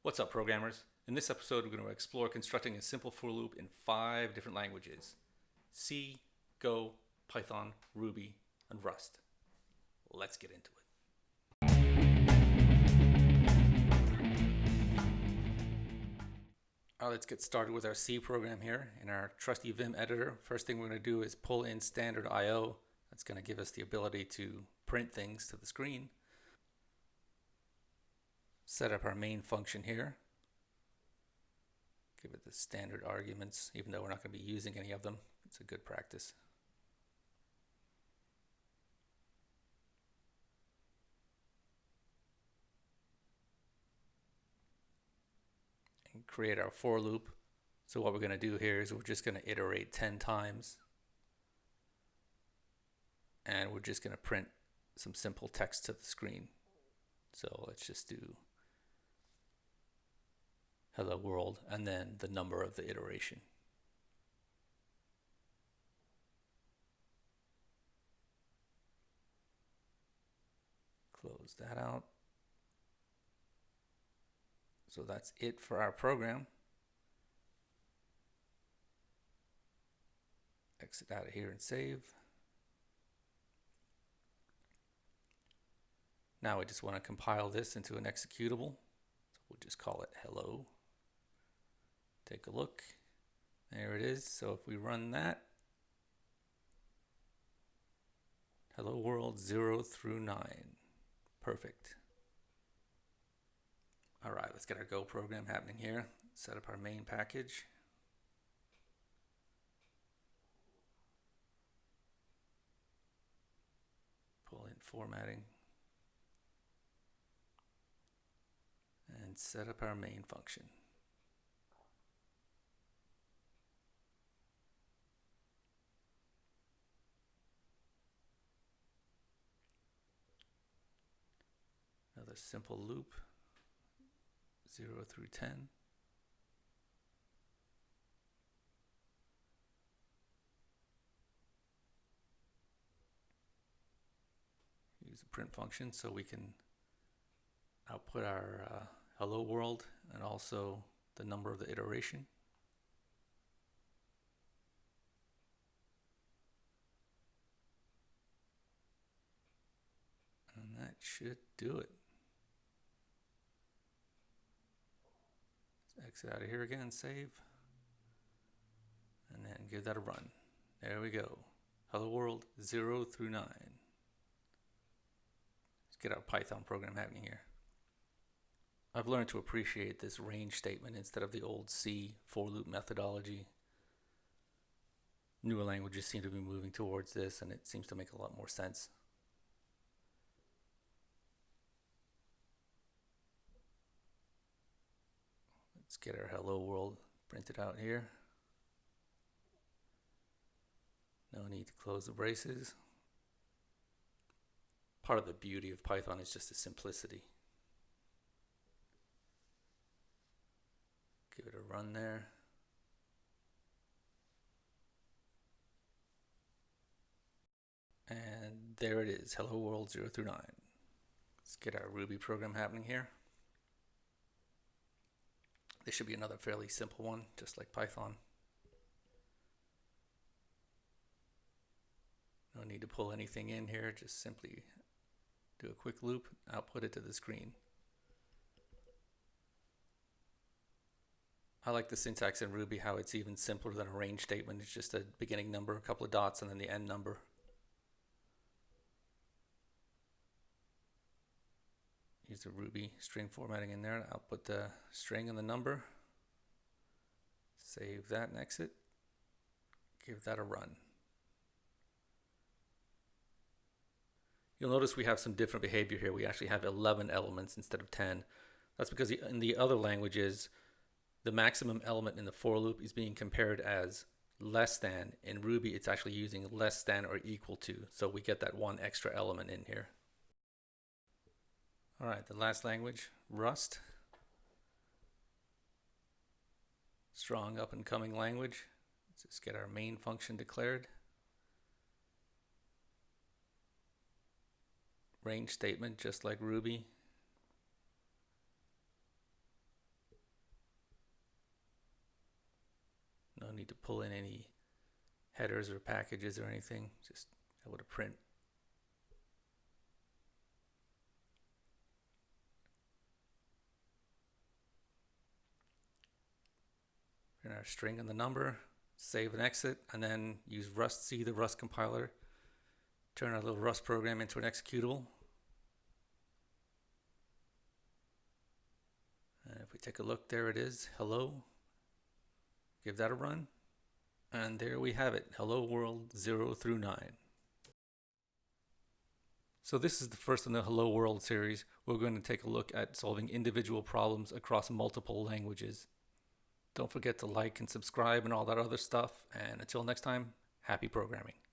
What's up, programmers? In this episode, we're going to explore constructing a simple for loop in 5 different languages: C, Go, Python, Ruby, and Rust. Let's get into it. All right, let's get started with our C program here. In our trusty Vim editor, first thing we're going to do is pull in standard I/O. That's going to give us the ability to print things to the screen. Set up our main function here. Give it the standard arguments, even though we're not going to be using any of them. It's a good practice. And create our for loop. So what we're going to do here is we're just going to iterate 10 times. And we're just going to print some simple text to the screen. So let's just do hello world and then the number of the iteration. Close that out. So that's it for our program. Exit out of here and save. Now we just want to compile this into an executable. So we'll just call it hello. Take a look. There it is. So if we run that, hello world 0 through 9. Perfect. All right, let's get our Go program happening here. Set up our main package. Pull in formatting. And set up our main function. Another simple loop, 0 through 10. Use a print function so we can output our hello world and also the number of the iteration. And that should do it. Exit out of here again, save, and then give that a run. There we go. Hello world 0 through 9. Let's get our Python program happening here. I've learned to appreciate this range statement instead of the old C for loop methodology. Newer languages seem to be moving towards this, and it seems to make a lot more sense. Let's get our hello world printed out here. No need to close the braces. Part of the beauty of Python is just the simplicity. Give it a run there. And there it is, hello world 0 through 9. Let's get our Ruby program happening here. This should be another fairly simple one, just like Python. No need to pull anything in here, just simply do a quick loop, output it to the screen. I like the syntax in Ruby, how it's even simpler than a range statement. It's just a beginning number, a couple of dots, and then the end number. Use the Ruby string formatting in there to output the string and the number. Save that and exit. Give that a run. You'll notice we have some different behavior here. We actually have 11 elements instead of 10. That's because in the other languages, the maximum element in the for loop is being compared as less than. In Ruby, it's actually using less than or equal to. So we get that one extra element in here. All right, the last language, Rust. Strong up and coming language. Let's just get our main function declared. Range statement, just like Ruby. need to pull in any headers or packages or anything. Just able to print. Print our string and the number, save and exit, and then use rustc, the Rust compiler, turn our little Rust program into an executable. And if we take a look, there it is, hello. Give that a run. And there we have it, Hello World 0 through 9. So this is the first in the Hello World series. We're going to take a look at solving individual problems across multiple languages. Don't forget to like and subscribe and all that other stuff. And until next time, happy programming.